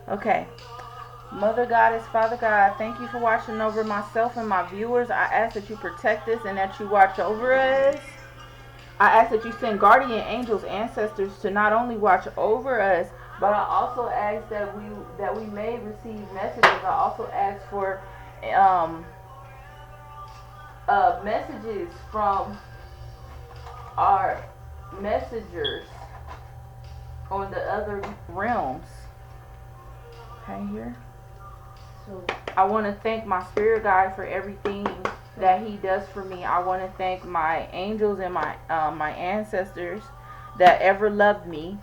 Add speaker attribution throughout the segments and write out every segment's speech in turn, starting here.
Speaker 1: Okay. Mother Goddess, Father God, thank you for watching over myself and my viewers. I ask that you protect us and that you watch over us. I ask that you send guardian angels, ancestors to not only watch over us, but I also ask that we may receive messages. I also ask for um, messages from our messengers on the other realms. Okay, here. So I want to thank my spirit guide for everything that he does for me. I want to thank my angels and my ancestors that ever loved me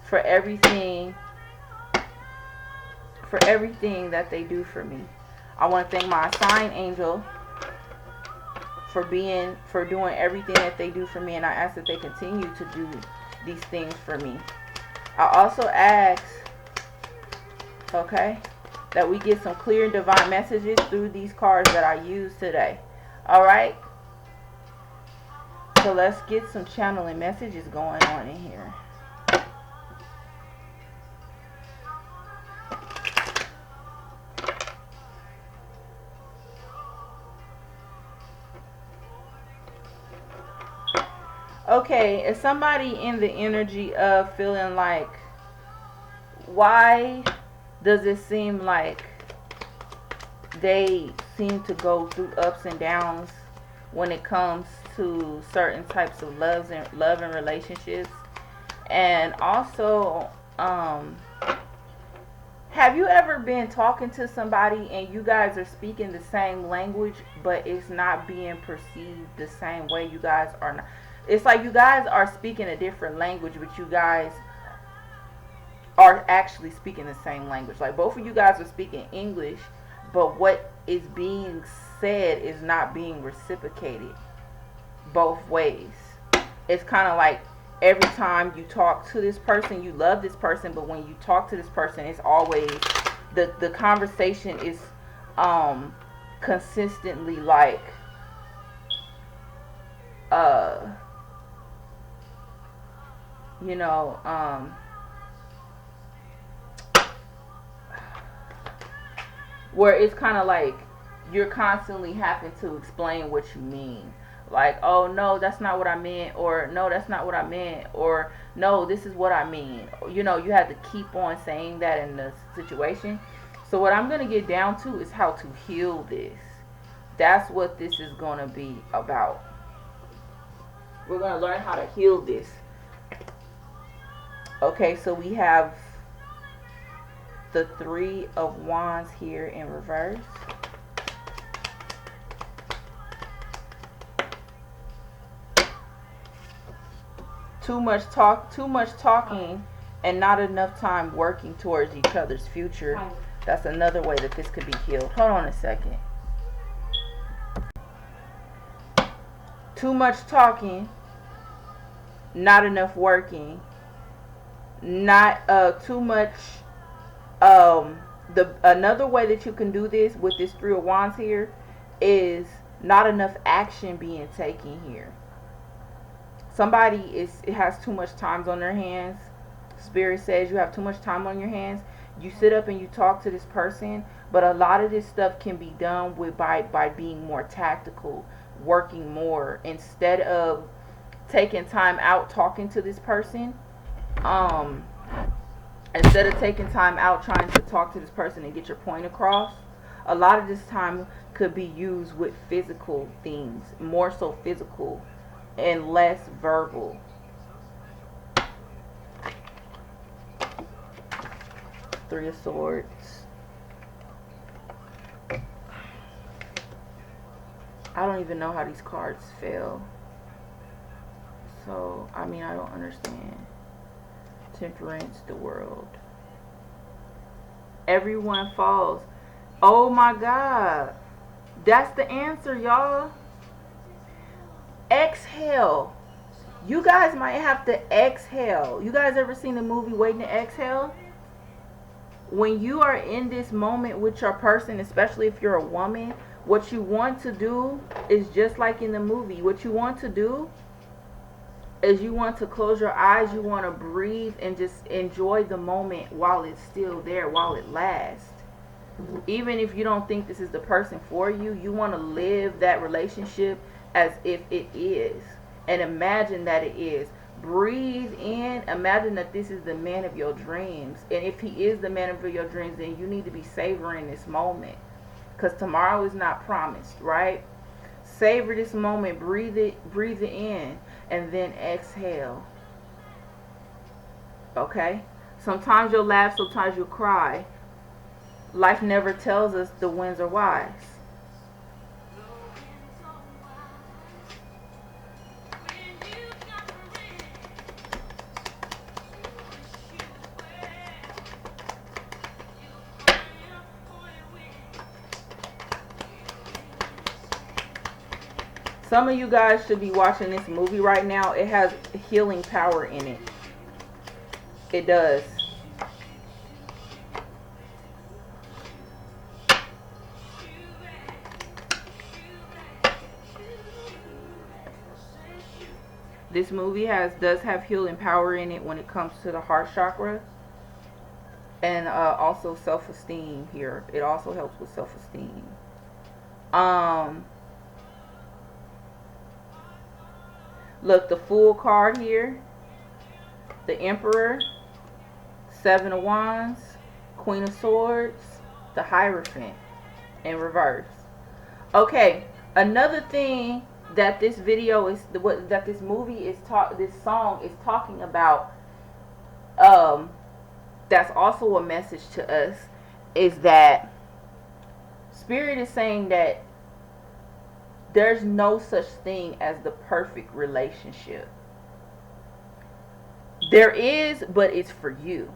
Speaker 1: for everything that they do for me. I want to thank my assigned angel for doing everything that they do for me, and I ask that they continue to do these things for me. I also ask, okay, that we get some clear and divine messages through these cards that I use today. All right, so let's get some channeling messages going on in here. Okay, is somebody in the energy of feeling like, why does it seem like they seem to go through ups and downs when it comes to certain types of love and relationships? And also, have you ever been talking to somebody and you guys are speaking the same language, but it's not being perceived the same way? You guys are not. It's like you guys are speaking a different language, but you guys are actually speaking the same language. Like both of you guys are speaking English, but what is being said is not being reciprocated both ways. It's kind of like every time you talk to this person, you love this person, but when you talk to this person, it's always the conversation is consistently like you know, where it's kind of like you're constantly having to explain what you mean. Like, oh no, that's not what I meant, or no, that's not what I meant, or no, this is what I mean. You know, you have to keep on saying that in the situation. So what I'm going to get down to is how to heal this. That's what this is going to be about. We're going to learn how to heal this. Okay, so we have the Three of Wands here in reverse. Too much talking, and not enough time working towards each other's future. That's another way that this could be healed. Hold on a second. Too much talking, not enough working, not too much. Another way that you can do this with this Three of Wands here is not enough action being taken here. Somebody has too much time on their hands. Spirit says you have too much time on your hands. You sit up and you talk to this person, but a lot of this stuff can be done with by being more tactical, working more instead of taking time out talking to this person. Instead of taking time out trying to talk to this person and get your point across, a lot of this time could be used with physical things, more so physical and less verbal. Three of Swords. I don't even know how these cards fell. So, I mean, I don't understand. Temperance, the World. Everyone falls. Oh my God. That's the answer, y'all. Exhale. You guys might have to exhale. You guys ever seen the movie Waiting to Exhale? When you are in this moment with your person, especially if you're a woman, what you want to do is just like in the movie. What you want to do is you want to close your eyes, you want to breathe and just enjoy the moment while it's still there, while it lasts. Even if you don't think this is the person for you, you want to live that relationship as if it is, and imagine that it is. Breathe in, imagine that this is the man of your dreams, and if he is the man of your dreams, then you need to be savoring this moment, because tomorrow is not promised, right? Savor this moment, breathe it in, and then exhale. Okay? Sometimes you'll laugh, sometimes you'll cry. Life never tells us the winds are wise. Some of you guys should be watching this movie right now. It has healing power in it. It does. This movie does have healing power in it when it comes to the heart chakra, and also self-esteem here. It also helps with self-esteem. Look, the Fool card here, the Emperor, Seven of Wands, Queen of Swords, the Hierophant in reverse. Okay, another thing that this video is, that this movie is this song is talking about, that's also a message to us, is that Spirit is saying that there's no such thing as the perfect relationship. There is, but it's for you.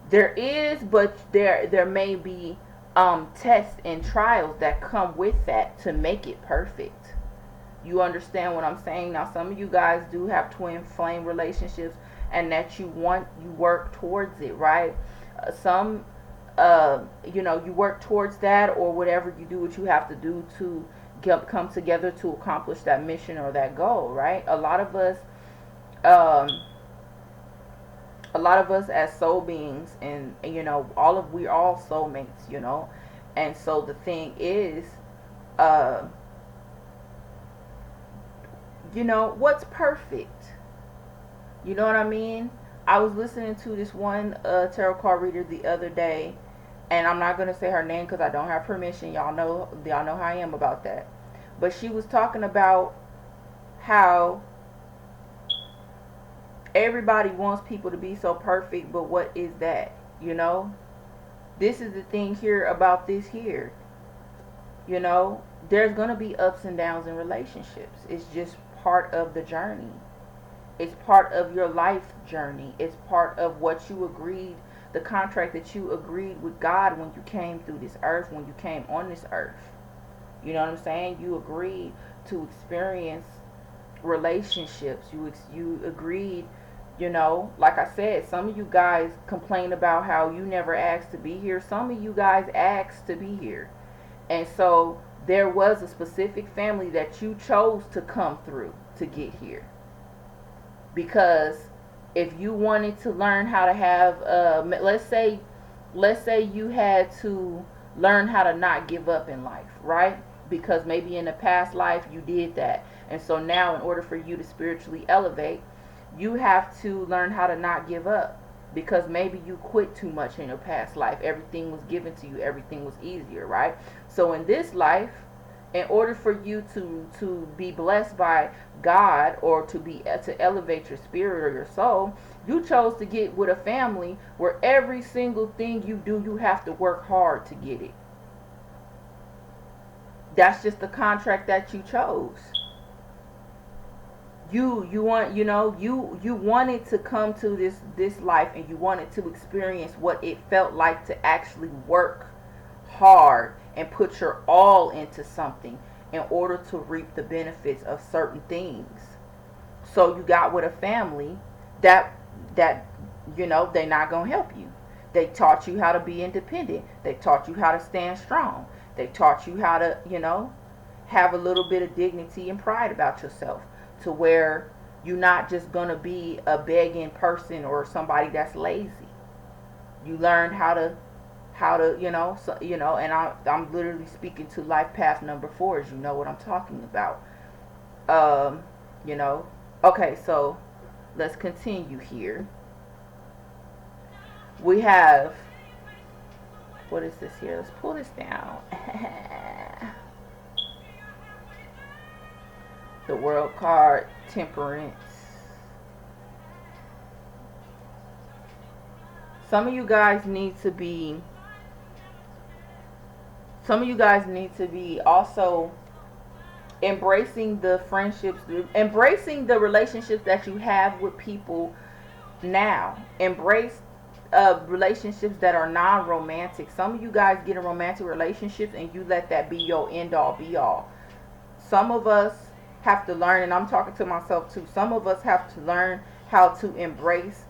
Speaker 1: There is, but there may be tests and trials that come with that to make it perfect. You understand what I'm saying? Now, some of you guys do have twin flame relationships, and that you work towards it, right? Some, you work towards that, or whatever you do, what you have to do to come together to accomplish that mission or that goal, right? A lot of us as soul beings, and we're all soulmates, and so the thing is, what's perfect? You know what I mean? I was listening to this one tarot card reader the other day, and I'm not gonna say her name because I don't have permission. Y'all know how I am about that. But she was talking about how everybody wants people to be so perfect, but what is that? This is the thing here about this here. There's gonna be ups and downs in relationships. It's just part of the journey. It's part of your life journey. It's part of what you agreed, the contract that you agreed with God when you came through this earth, when you came on this earth. You know what I'm saying? You agreed to experience relationships. You agreed, like I said, some of you guys complain about how you never asked to be here. Some of you guys asked to be here. And so there was a specific family that you chose to come through to get here. Because if you wanted to learn how to have, let's say you had to learn how to not give up in life, right? Because maybe in a past life you did that. And so now, in order for you to spiritually elevate, you have to learn how to not give up. Because maybe you quit too much in your past life. Everything was given to you. Everything was easier, right? So in this life, in order for you to be blessed by God, or to elevate your spirit or your soul, you chose to get with a family where every single thing you do, you have to work hard to get it. That's just the contract that you chose. You wanted to come to this life, and you wanted to experience what it felt like to actually work hard and put your all into something in order to reap the benefits of certain things. So you got with a family that they're not gonna help you. They taught you how to be independent. They taught you how to stand strong. They taught you how to have a little bit of dignity and pride about yourself, to where You're not just gonna be a begging person or somebody that's lazy. You learn how to and I'm literally speaking to life path number 4, as you know what I'm talking about. um you know okay, so let's continue here. We have, what is this here? Let's pull this down. The world card, temperance. Some of you guys need to be also embracing the friendships, embracing the relationships that you have with people now. Embrace relationships that are non-romantic. Some of you guys get in romantic relationships and you let that be your end all be all. Some of us have to learn, and I'm talking to myself too, some of us have to learn how to embrace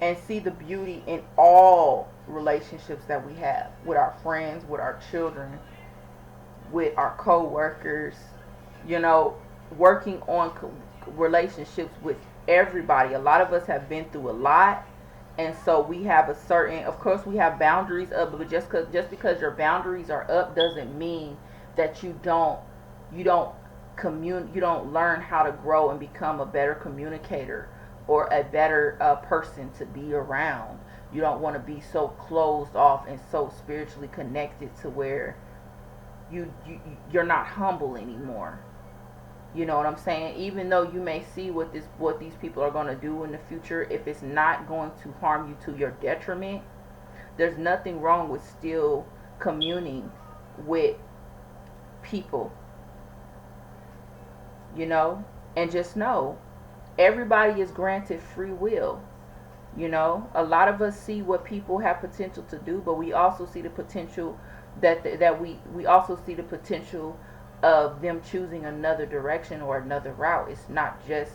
Speaker 1: and see the beauty in all relationships that we have, with our friends, with our children, with our co-workers, you know, working on relationships with everybody. A lot of us have been through a lot, and so we have a certain, of course we have boundaries up, but just because your boundaries are up doesn't mean that you don't you don't learn how to grow and become a better communicator or a better person to be around. You don't want to be so closed off and so spiritually connected to where you're not humble anymore. You know what I'm saying? Even though you may see what these people are going to do in the future, if it's not going to harm you to your detriment, there's nothing wrong with still communing with people. You know, and just know everybody is granted free will. You know, a lot of us see what people have potential to do, but we also see the potential that we also see the potential of them choosing another direction or another route. It's not just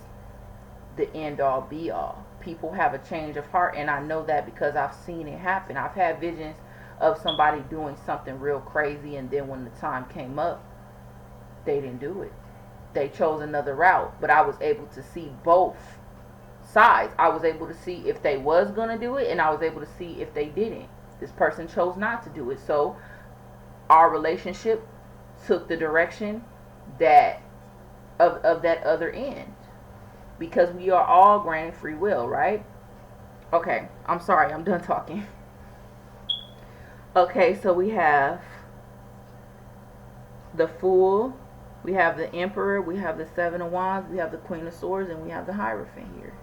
Speaker 1: the end all be all. People have a change of heart, and I know that because I've seen it happen. I've had visions of somebody doing something real crazy, and then when the time came up, they didn't do it. They chose another route, but I was able to see both sides. I was able to see if they was going to do it, and I was able to see if they didn't. This person chose not to do it, so our relationship took the direction that of that other end, because we are all granted free will, right? Okay, I'm sorry, I'm done talking. Okay, so we have the Fool, we have the Emperor, we have the Seven of Wands, we have the Queen of Swords, and we have the Hierophant here.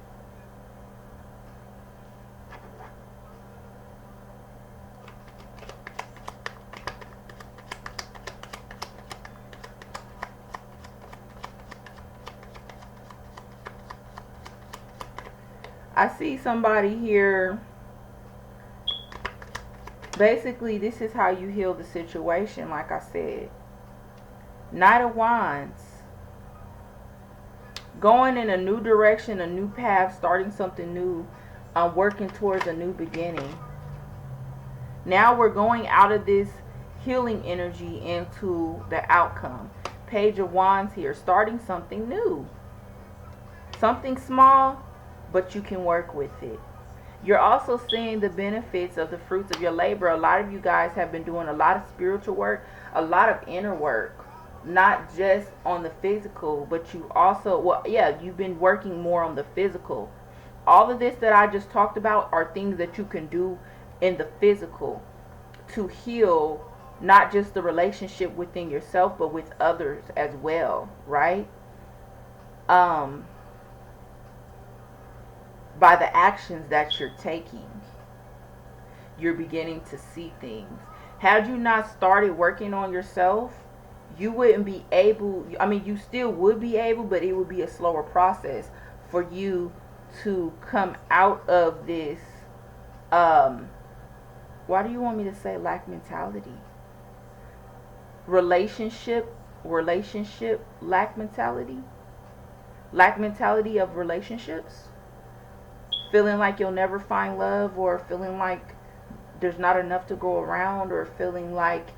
Speaker 1: I see somebody here. Basically, this is how you heal the situation, like I said. Knight of Wands. Going in a new direction, a new path, starting something new. Working towards a new beginning. Now we're going out of this healing energy into the outcome. Page of Wands here. Starting something new. Something small, but you can work with it. You're also seeing the benefits of the fruits of your labor. A lot of you guys have been doing a lot of spiritual work, a lot of inner work, not just on the physical, but you also, well, yeah, you've been working more on the physical. All of this that I just talked about are things that you can do in the physical to heal not just the relationship within yourself, but with others as well, right? By the actions that you're taking, you're beginning to see things. Had you not started working on yourself, you wouldn't be able, I mean, you still would be able, but it would be a slower process for you to come out of this, why do you want me to say lack mentality? Relationship lack mentality? Lack mentality of relationships? Feeling like you'll never find love, or feeling like there's not enough to go around, or feeling like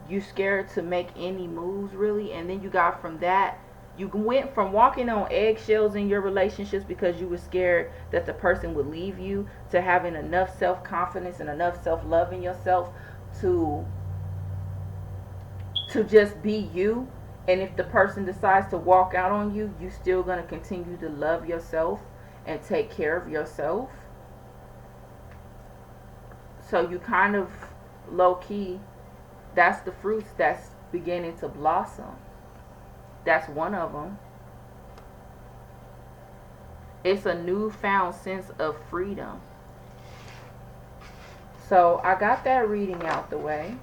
Speaker 1: you scared to make any moves really, and then you got from that, you went from walking on eggshells in your relationships because you were scared that the person would leave you, to having enough self-confidence and enough self-love in yourself to just be you. And if the person decides to walk out on you, you still going to continue to love yourself and take care of yourself. So you kind of low-key, that's the fruits that's beginning to blossom. That's one of them. It's a newfound sense of freedom. So I got that reading out the way.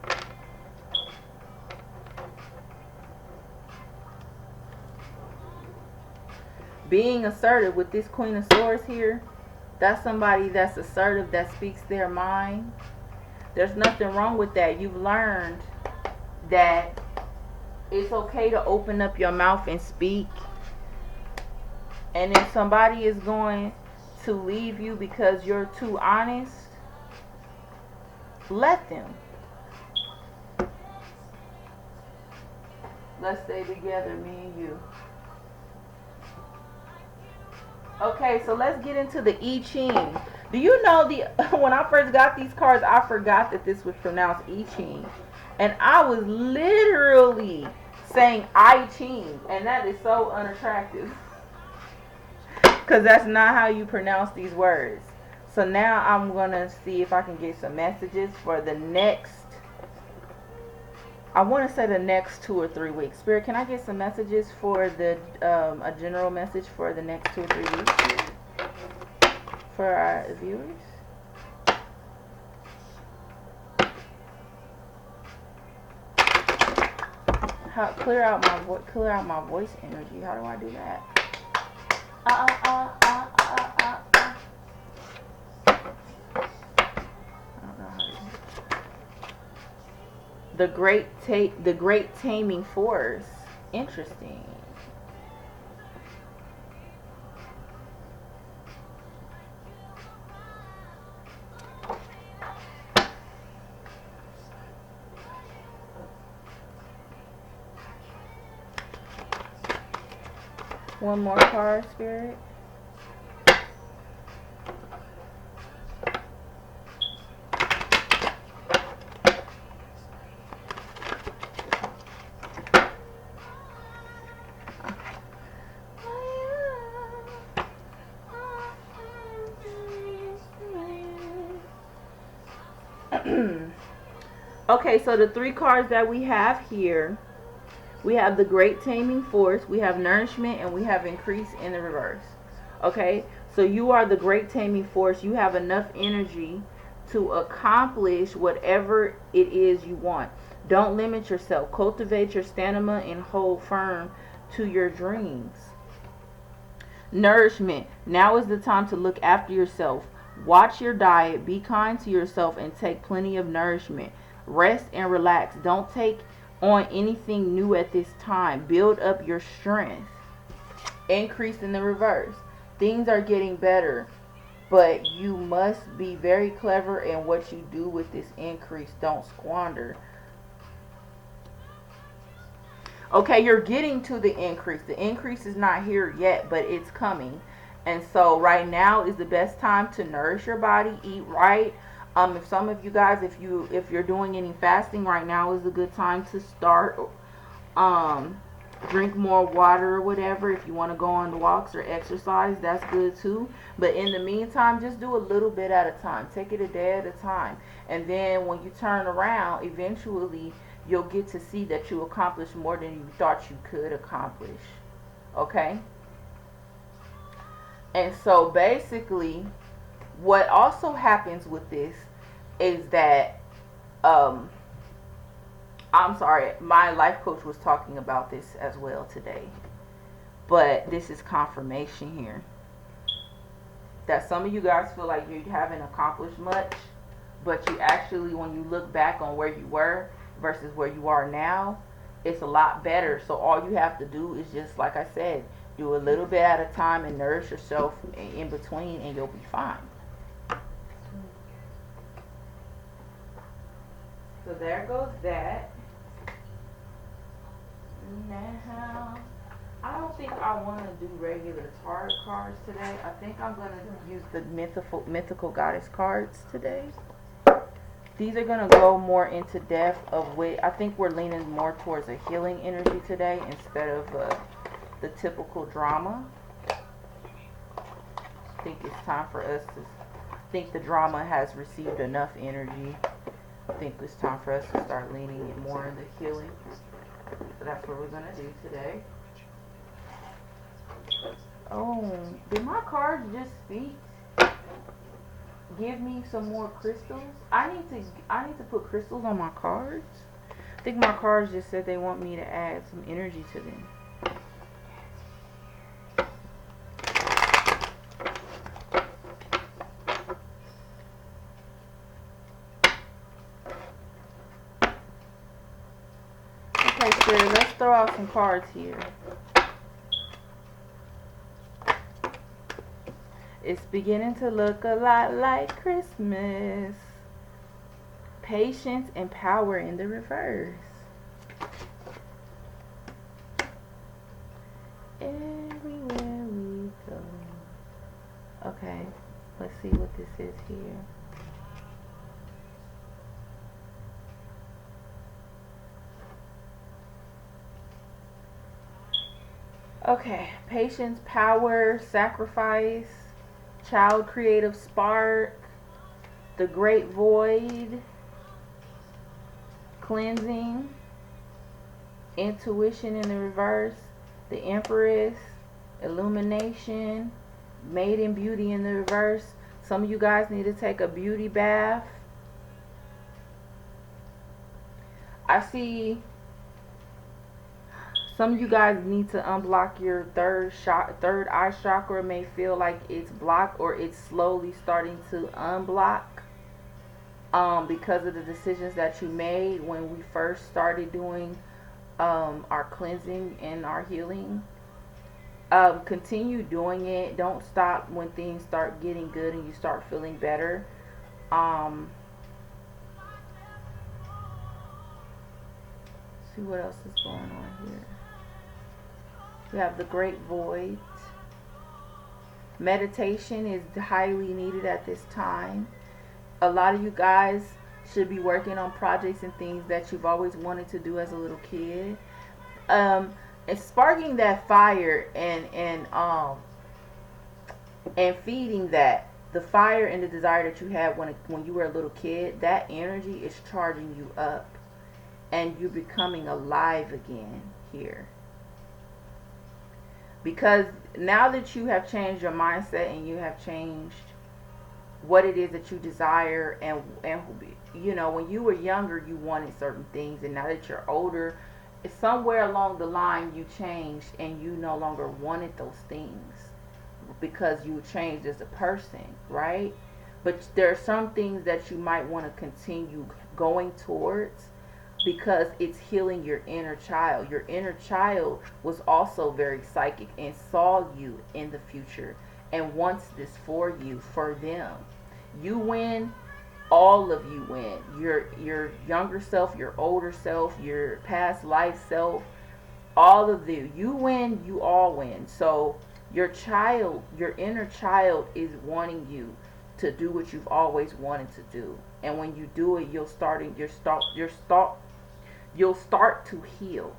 Speaker 1: Being assertive with this Queen of Swords here, that's somebody that's assertive, that speaks their mind. There's nothing wrong with that. You've learned that it's okay to open up your mouth and speak. And if somebody is going to leave you because you're too honest, let them. Let's stay together, me and you. Okay, so let's get into the I Ching. Do you know when I first got these cards, I forgot that this was pronounced I Ching. And I was literally saying I Ching. And that is so unattractive. Because that's not how you pronounce these words. So now I'm going to see if I can get some messages for the next, I want to say the next 2 or 3 weeks. Spirit, can I get some messages for the, a general message for the next 2 or 3 weeks for our viewers? Clear out my voice energy. How do I do that? The great taming force. Interesting. One more card, Spirit. Okay, so the 3 cards that we have here, we have the Great Taming Force, we have Nourishment, and we have Increase in the reverse. Okay, so you are the Great Taming Force. You have enough energy to accomplish whatever it is you want. Don't limit yourself. Cultivate your stamina and hold firm to your dreams. Nourishment. Now is the time to look after yourself. Watch your diet. Be kind to yourself and take plenty of nourishment. Rest and relax. Don't take on anything new at this time. Build up your strength. Increase in the reverse. Things are getting better, but you must be very clever in what you do with this increase. Don't squander. Okay, you're getting to the increase. The increase is not here yet, but it's coming. And so right now is the best time to nourish your body, eat right. If some of you guys, if you're doing any fasting, right now is a good time to start. Drink more water or whatever. If you want to go on walks or exercise, that's good too. But in the meantime, just do a little bit at a time. Take it a day at a time. And then when you turn around, eventually you'll get to see that you accomplished more than you thought you could accomplish. Okay? And so basically, what also happens with this is that, I'm sorry, my life coach was talking about this as well today. But this is confirmation here. That some of you guys feel like you haven't accomplished much, but you actually, when you look back on where you were versus where you are now, it's a lot better. So all you have to do is just, like I said, do a little bit at a time and nourish yourself in between, and you'll be fine. So there goes that. Now, I don't think I want to do regular tarot cards today. I think I'm going to use the mythical goddess cards today. These are going to go more into depth of what I think we're leaning more towards a healing energy today instead of the typical drama. I think it's time for us to think the drama has received enough energy. I think it's time for us to start leaning it more into healing. So that's what we're going to do today. Oh, did my cards just speak? Give me some more crystals. I need to put crystals on my cards. I think my cards just said they want me to add some energy to them. Okay, Spirit, let's throw out some cards here. It's beginning to look a lot like Christmas. Patience and power in the reverse. Everywhere we go. Okay, let's see what this is here. Okay, patience, power, sacrifice, child creative spark, the great void, cleansing, intuition in the reverse, the empress, illumination, maiden beauty in the reverse. Some of you guys need to take a beauty bath. I see some of you guys need to unblock your third eye chakra. May feel like it's blocked or it's slowly starting to unblock because of the decisions that you made when we first started doing our cleansing and our healing. Continue doing it. Don't stop when things start getting good and you start feeling better. See what else is going on here. We have the great void. Meditation is highly needed at this time. A lot of you guys should be working on projects and things that you've always wanted to do as a little kid. It's sparking that fire and feeding that. The fire and the desire that you had when you were a little kid, that energy is charging you up. And you're becoming alive again here. Because now that you have changed your mindset and you have changed what it is that you desire, and you know, when you were younger you wanted certain things, and now that you're older, somewhere along the line you changed and you no longer wanted those things because you changed as a person, right? But there are some things that you might want to continue going towards because it's healing your inner child. Your inner child was also very psychic and saw you in the future and wants this for you, for them. You win, all of you win. Your younger self, your older self, your past life self, all of you win, you all win. So your child, your inner child is wanting you to do what you've always wanted to do. And when you do it, you'll start to heal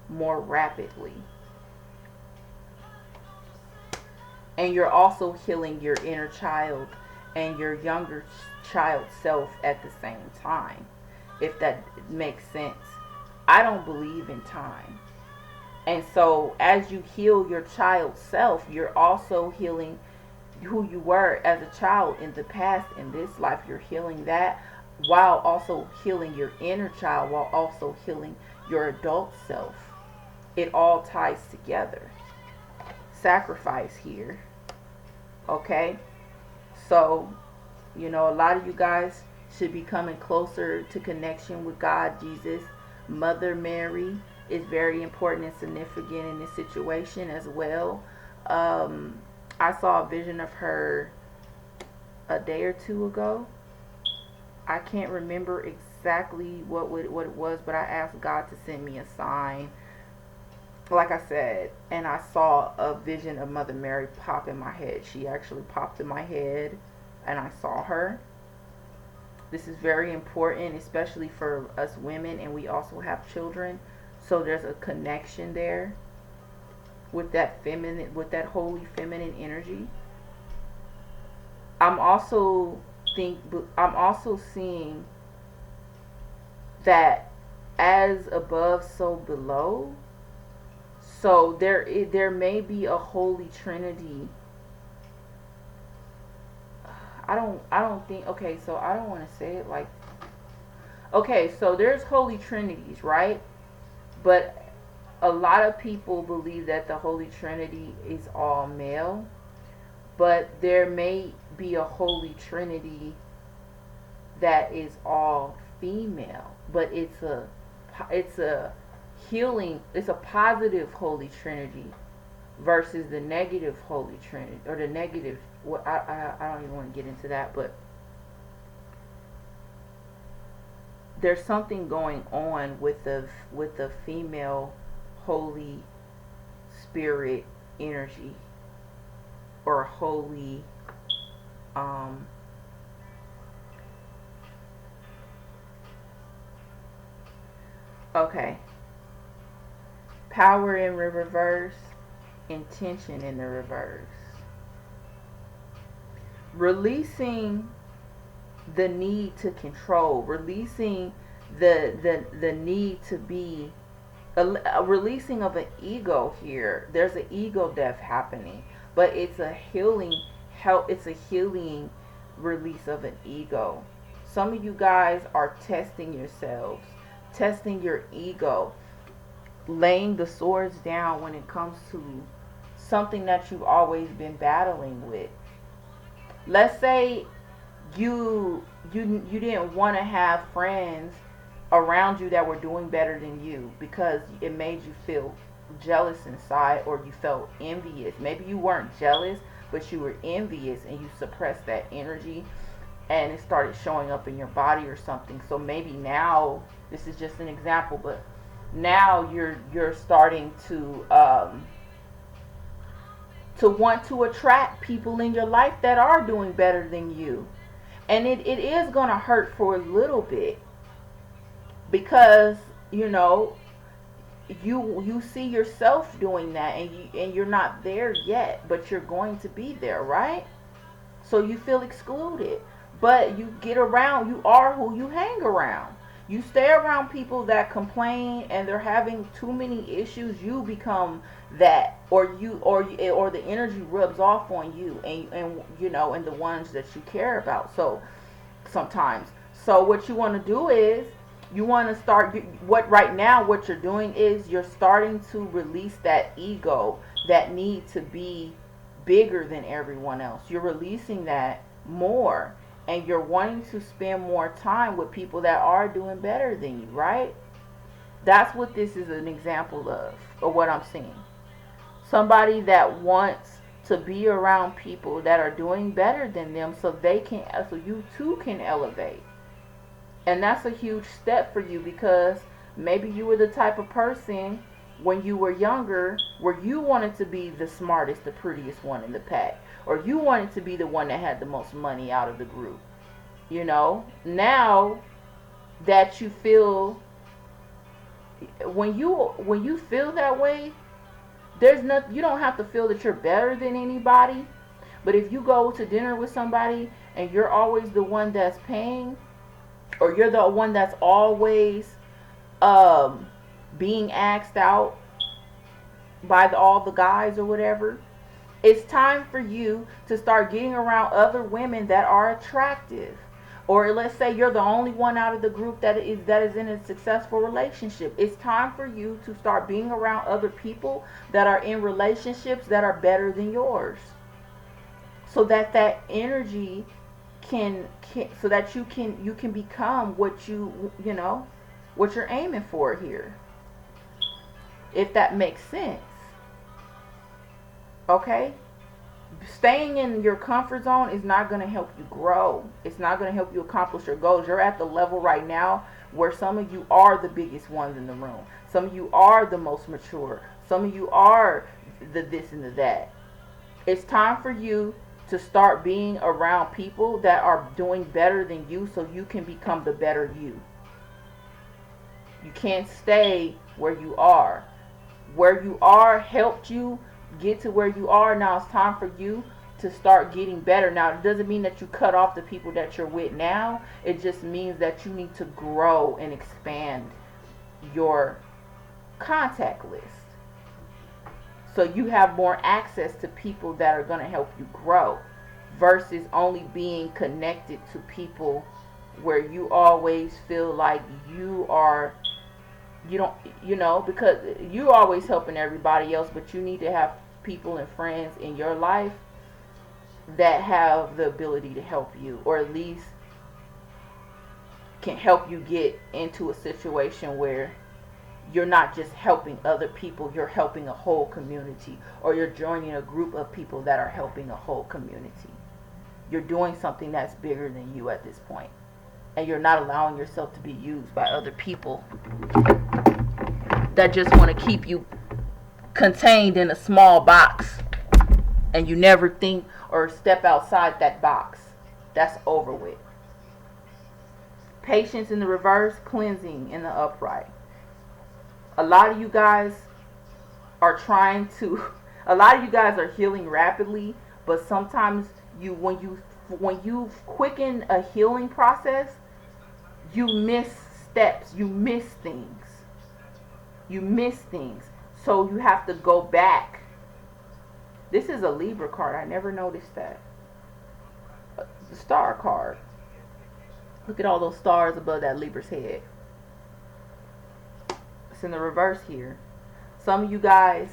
Speaker 1: more rapidly. And you're also healing your inner child and your younger child self at the same time, if that makes sense. I don't believe in time. And so as you heal your child self, you're also healing who you were as a child in the past. In this life, you're healing that while also healing your inner child, while also healing your adult self. It all ties together. Sacrifice here. Okay? So, you know, a lot of you guys should be coming closer to connection with God, Jesus. Mother Mary is very important and significant in this situation as well. I saw a vision of her a day or two ago. I can't remember exactly what it was, but I asked God to send me a sign, like I said, and I saw a vision of Mother Mary pop in my head. She actually popped in my head, and I saw her. This is very important, especially for us women, and we also have children. So there's a connection there with that feminine, with that holy feminine energy. I'm also I'm also seeing that as above, so below. So there may be a holy trinity. I don't think, okay, so I don't want to say it like, okay, so there's holy trinities, right? But a lot of people believe that the holy trinity is all male, but there may be a holy trinity that is all female, but it's a healing, it's a positive holy trinity versus the negative holy trinity, or the negative, well, I don't even want to get into that, but there's something going on with the female holy spirit energy, or holy okay, power in the reverse, intention in the reverse, releasing the need to control, releasing the need to be a releasing of an ego here. There's an ego death happening, but it's a healing help. It's a healing release of an ego. Some of you guys are testing yourselves, testing your ego, laying the swords down when it comes to something that you've always been battling with. Let's say you didn't want to have friends around you that were doing better than you because it made you feel jealous inside, or you felt envious. Maybe you weren't jealous, but you were envious, and you suppressed that energy, and it started showing up in your body or something. So maybe now, this is just an example, but now you're starting to want to attract people in your life that are doing better than you. And it is going to hurt for a little bit, because you see yourself doing that, and you're not there yet, but you're going to be there, right? So you feel excluded, but you get around, you are who you hang around. You stay around people that complain and they're having too many issues, you become that, or the energy rubs off on you, and the ones that you care about. So sometimes, so what you want to do is, you want to start, what you're doing is you're starting to release that ego, that need to be bigger than everyone else. You're releasing that more, and you're wanting to spend more time with people that are doing better than you, right? That's what this is an example of, or what I'm seeing. Somebody that wants to be around people that are doing better than them, so you too can elevate. And that's a huge step for you, because maybe you were the type of person when you were younger where you wanted to be the smartest, the prettiest one in the pack, or you wanted to be the one that had the most money out of the group. Now that you feel, when you feel that way, you don't have to feel that you're better than anybody. But if you go to dinner with somebody and you're always the one that's paying, or you're the one that's always being asked out by all the guys or whatever, it's time for you to start getting around other women that are attractive. Or let's say you're the only one out of the group that is in a successful relationship. It's time for you to start being around other people that are in relationships that are better than yours, so that energy can so that you can become what what you're aiming for here, if that makes sense. Okay? Staying in your comfort zone is not going to help you grow. It's not going to help you accomplish your goals. You're at the level right now where some of you are the biggest ones in the room. Some of you are the most mature. Some of you are the this and the that. It's time for you to start being around people that are doing better than you so you can become the better you. You can't stay where you are. Where you are helped you get to where you are. Now it's time for you to start getting better. Now it doesn't mean that you cut off the people that you're with now. It just means that you need to grow and expand your contact list, so you have more access to people that are going to help you grow, versus only being connected to people where you always feel like you don't, because you always helping everybody else, but you need to have people and friends in your life that have the ability to help you, or at least can help you get into a situation where you're not just helping other people, you're helping a whole community, or you're joining a group of people that are helping a whole community. You're doing something that's bigger than you at this point, and you're not allowing yourself to be used by other people that just want to keep you contained in a small box, and you never think or step outside that box. That's over with. Patience in the reverse, cleansing in the upright. A lot of you guys are healing rapidly, but sometimes when you quicken a healing process, you miss steps, you miss things. So you have to go back. This is a Libra card. I never noticed that. The star card. Look at all those stars above that Libra's head. It's in the reverse here. Some of you guys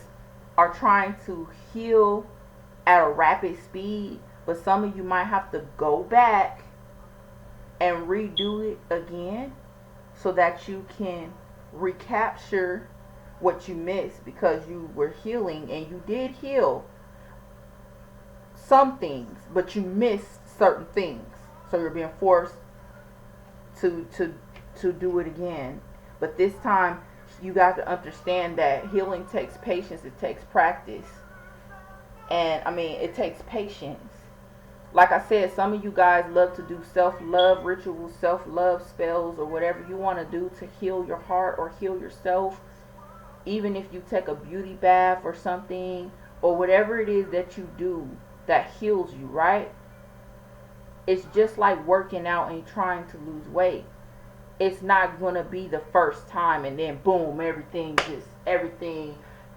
Speaker 1: are trying to heal at a rapid speed, but some of you might have to go back and redo it again so that you can recapture what you missed, because you were healing and you did heal some things, but you missed certain things, so you're being forced to do it again. But this time you got to understand that healing takes patience, it takes practice, and it takes patience. Like I said, some of you guys love to do self-love rituals, self-love spells, or whatever you want to do to heal your heart or heal yourself. Even if you take a beauty bath or something, or whatever it is that you do that heals you, right? It's just like working out and trying to lose weight. It's not going to be the first time and then boom, everything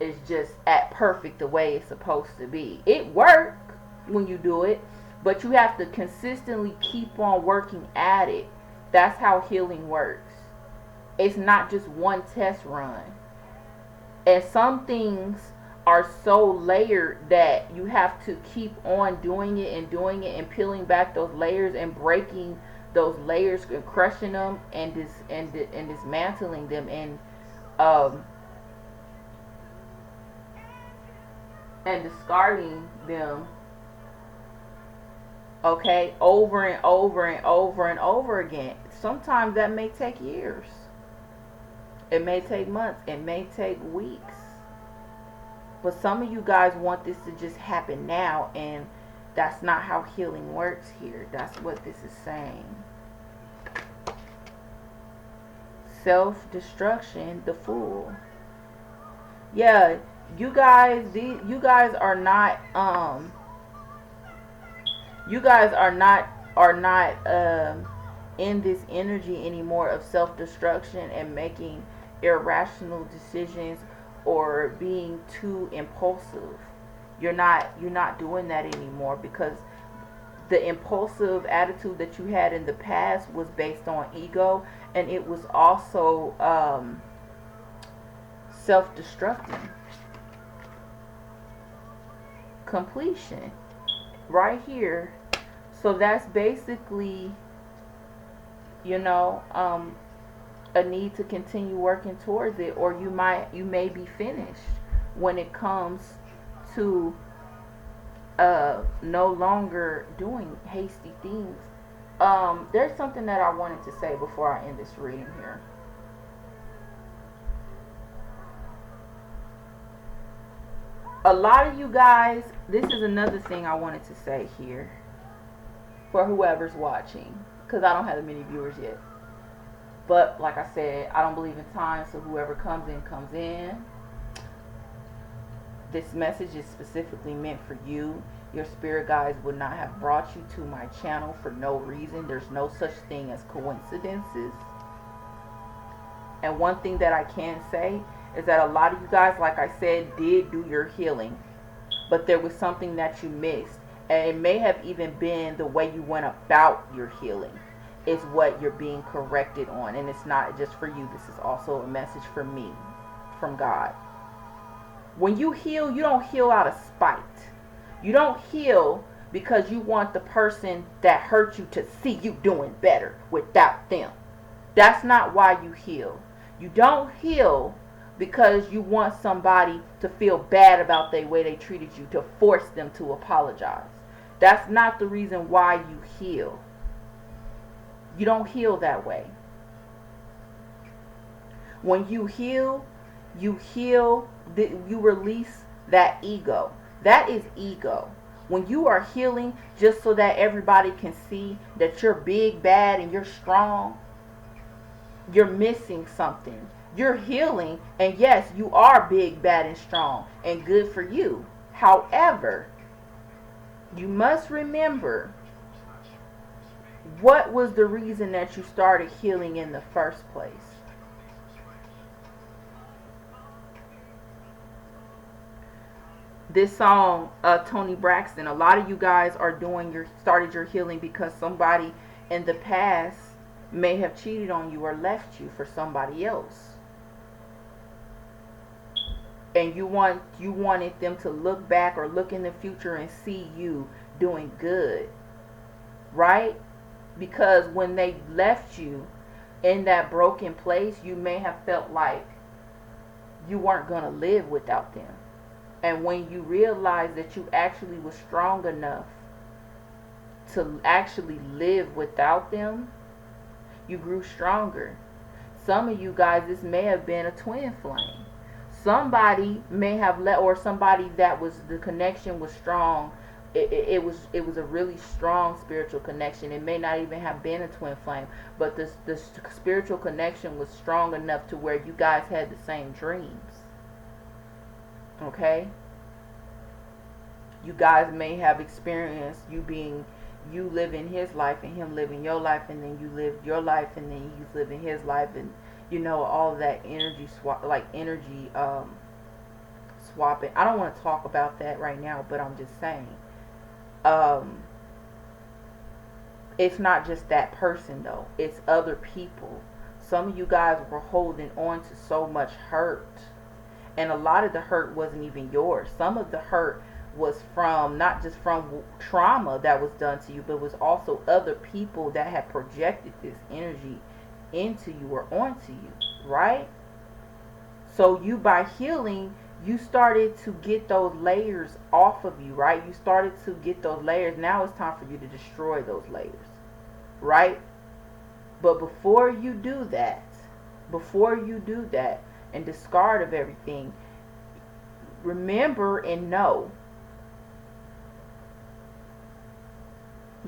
Speaker 1: is just at perfect the way it's supposed to be. It works when you do it, but you have to consistently keep on working at it. That's how healing works. It's not just one test run. And some things are so layered that you have to keep on doing it and peeling back those layers and breaking those layers and crushing them and dismantling them and discarding them, okay, over and over and over and over again. Sometimes that may take years. It may take months. It may take weeks. But some of you guys want this to just happen now, and that's not how healing works here. That's what this is saying. Self-destruction, the Fool. Yeah, you guys are not in this energy anymore of self-destruction and making irrational decisions or being too impulsive. You're not doing that anymore, because the impulsive attitude that you had in the past was based on ego, and it was also self-destructing. Completion right here. So that's basically, a need to continue working towards it, or you may be finished when it comes to no longer doing hasty things There's something that I wanted to say before I end this reading here. A lot of you guys, this is another thing I wanted to say here for whoever's watching, because I don't have many viewers yet. But like I said, I don't believe in time, so whoever comes in, comes in. This message is specifically meant for you. Your spirit guides would not have brought you to my channel for no reason. There's no such thing as coincidences. And one thing that I can say is that a lot of you guys, like I said, did do your healing. But there was something that you missed. And it may have even been the way you went about your healing is what you're being corrected on. And it's not just for you. This is also a message for me, from God. When you heal, you don't heal out of spite. You don't heal because you want the person that hurt you to see you doing better without them. That's not why you heal. You don't heal because you want somebody to feel bad about the way they treated you, to force them to apologize. That's not the reason why you heal. You don't heal that way. When you heal, you release that ego. That is ego. When you are healing just so that everybody can see that you're big, bad, and you're strong, you're missing something. You're healing, and yes, you are big, bad, and strong, and good for you. However, you must remember, what was the reason that you started healing in the first place? This song, Tony Braxton, a lot of you guys are started your healing because somebody in the past may have cheated on you or left you for somebody else. And you wanted them to look back or look in the future and see you doing good. Right? Because when they left you in that broken place, you may have felt like you weren't going to live without them. And when you realize that you actually was strong enough to actually live without them, you grew stronger. Some of you guys, this may have been a twin flame. Somebody may have or somebody that was, the connection was strong. It was a really strong spiritual connection. It may not even have been a twin flame, but the spiritual connection was strong enough to where you guys had the same dreams. Okay? You guys may have experienced you living his life and him living your life, and then you lived your life and then he's living his life, and all of that energy swapping. I don't want to talk about that right now, but I'm just saying, it's not just that person though, it's other people. Some of you guys were holding on to so much hurt, and a lot of the hurt wasn't even yours. Some of the hurt was from, not just from trauma that was done to you, but was also other people that had projected this energy into you or onto you, right? So you, by healing, you started to get those layers off of you, right? You started to get those layers. Now it's time for you to destroy those layers, right? But before you do that and discard of everything, remember and know,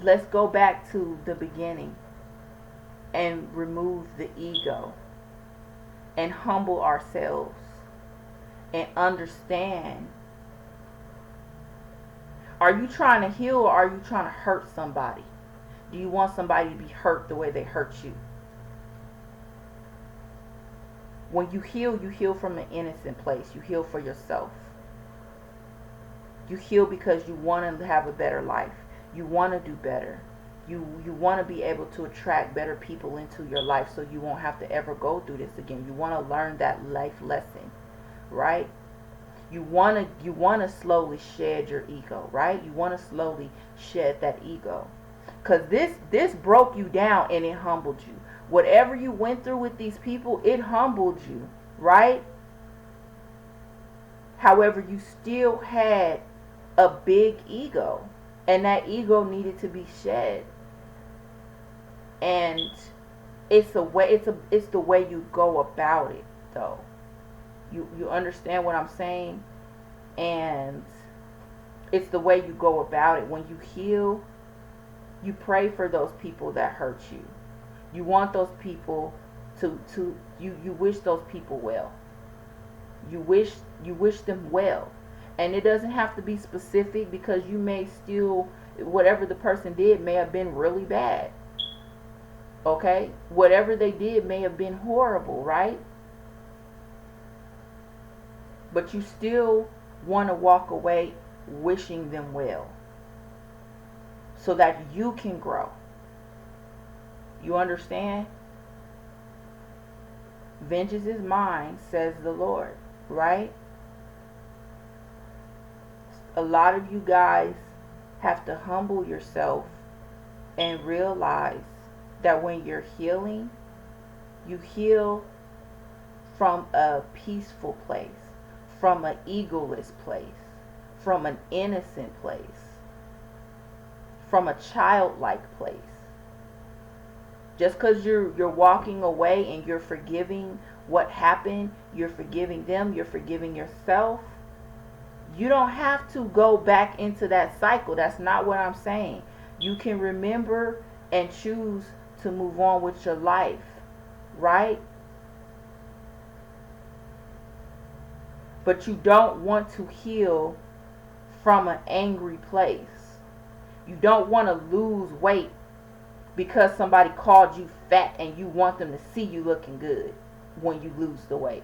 Speaker 1: let's go back to the beginning and remove the ego and humble ourselves and understand. Are you trying to heal, or are you trying to hurt somebody? Do you want somebody to be hurt the way they hurt you? When you heal from an innocent place. You heal for yourself. You heal because you want to have a better life. You want to do better. You want to be able to attract better people into your life so you won't have to ever go through this again. You want to learn that life lesson, right? You want to slowly shed your ego, right? You want to slowly shed that ego. Because this broke you down and it humbled you. Whatever you went through with these people, it humbled you, right? However, you still had a big ego, and that ego needed to be shed. And it's a way, it's the way you go about it, though. You understand what I'm saying? And it's the way you go about it. When you heal, you pray for those people that hurt you. You want those people to you wish those people well. You wish them well. And it doesn't have to be specific, because you may still, whatever the person did may have been really bad. Okay? Whatever they did may have been horrible, right? But you still want to walk away wishing them well, so that you can grow. You understand? Vengeance is mine, says the Lord, right? A lot of you guys have to humble yourself and realize that when you're healing, you heal from a peaceful place, from an egoless place, from an innocent place, from a childlike place. Just because you're walking away and you're forgiving what happened, you're forgiving them, you're forgiving yourself, you don't have to go back into that cycle. That's not what I'm saying. You can remember and choose to move on with your life, right? But you don't want to heal from an angry place. You don't want to lose weight because somebody called you fat and you want them to see you looking good when you lose the weight.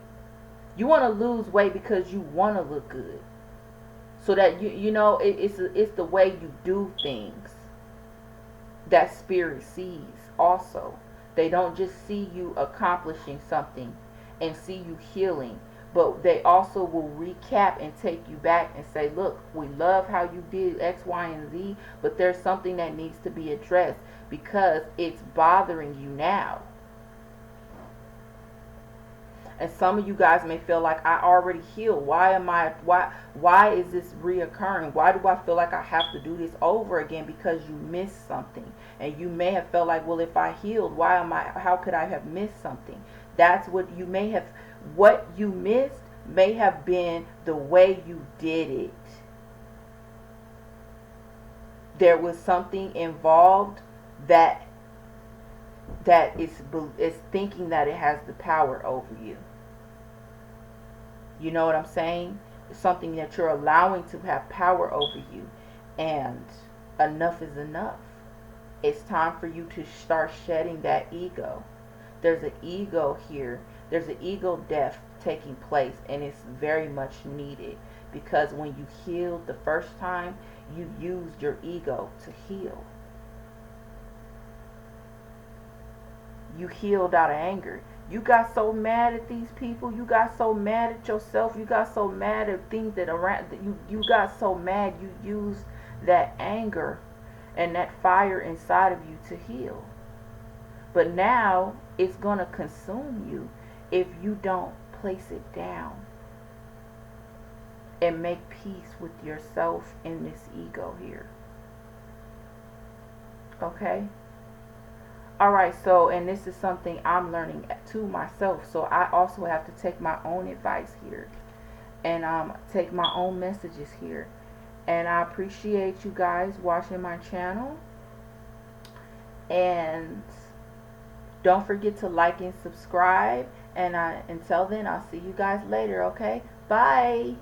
Speaker 1: You want to lose weight because you want to look good. So that you know it's the way you do things that spirit sees also. They don't just see you accomplishing something and see you healing, but they also will recap and take you back and say, look, we love how you did X, Y, and Z, but there's something that needs to be addressed because it's bothering you now. And some of you guys may feel like, I already healed. Why is this reoccurring? Why do I feel like I have to do this over again? Because you missed something. And you may have felt like, well, if I healed, how could I have missed something? That's what you may have. What you missed may have been the way you did it. There was something involved that is thinking that it has the power over you. You know what I'm saying? It's something that you're allowing to have power over you. And enough is enough. It's time for you to start shedding that ego. There's an ego here. There's an ego death taking place, and it's very much needed, because when you healed the first time, you used your ego to heal. You healed out of anger. You got so mad at these people. You got so mad at yourself. You got so mad at things that around you got so mad you used that anger and that fire inside of you to heal. But now it's going to consume you if you don't place it down and make peace with yourself and this ego here. Okay? Alright, so, and this is something I'm learning to myself, so I also have to take my own advice here and take my own messages here. And I appreciate you guys watching my channel, and don't forget to like and subscribe, and until then, I'll see you guys later. Okay, bye.